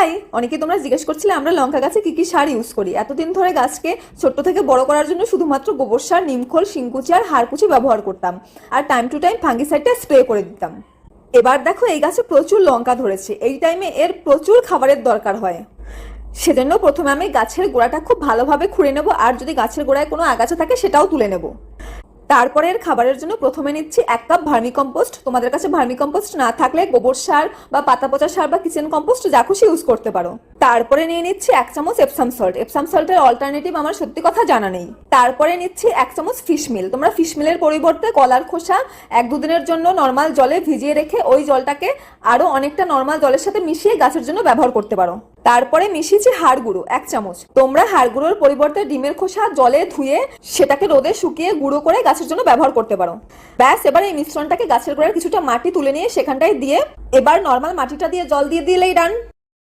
High, অনেকে তোমরা জিজ্ঞেস করছিলে আমরা লঙ্কা গাছে কি কি সার ইউজ করি। এতদিন ধরে গাছকে ছোট্ট থেকে বড় করার জন্য শুধুমাত্র গোবর সার, নিমখোল, শিংকুচি আর হাড়কুচি ব্যবহার করতাম, আর টাইম টু টাইম ফাঙ্গিসাইডটা স্প্রে করে দিতাম। এবার দেখো এই গাছে প্রচুর লঙ্কা ধরেছে, এই টাইমে এর প্রচুর খাবারের দরকার হয়। সেজন্য প্রথমে আমি গাছের গোড়াটা খুব ভালোভাবে খুঁড়ে নেব, আর যদি গাছের গোড়ায় কোনো আগাছা থাকে সেটাও তুলে নেব। তারপরে এর খাবারের জন্য প্রথমে নিচ্ছি 1 কাপ ভার্মি কম্পোস্ট। তোমাদের কাছে ভার্মি কম্পোস্ট না থাকলে গোবর সার বা পাতা পচা সার বা কিচেন কম্পোস্ট যা খুশি ইউজ করতে পারো। তারপরে নিয়ে নিচ্ছি 1 চামচ এপসাম সল্ট। এপসাম সল্টের অল্টারনেটিভ আমার সত্যি কথা জানা নেই। তারপরে নিচ্ছি 1 চামচ ফিশ মিল। তোমরা ফিশ মিলের পরিবর্তে কলার খোসা 1-2 দিনের জন্য নর্মাল জলে ভিজিয়ে রেখে ওই জলটাকে আরো অনেকটা নর্মাল জলের সাথে মিশিয়ে গাছের জন্য ব্যবহার করতে পারো। তারপরে মিশিয়েছি হাড় গুঁড়ো 1 চামচ। তোমরা হাড় গুঁড়োর পরিবর্তে ডিমের খোসা জলে ধুয়ে সেটাকে রোদে শুকিয়ে গুঁড়ো করে গাছের জন্য ব্যবহার করতে পারো। ব্যাস, এবার এই মিশ্রণটাকে গাছের গোড়ার কিছুটা মাটি তুলে নিয়ে সেখানটায় দিয়ে এবার নর্মাল মাটিটা দিয়ে জল দিয়ে দিলেই ডান।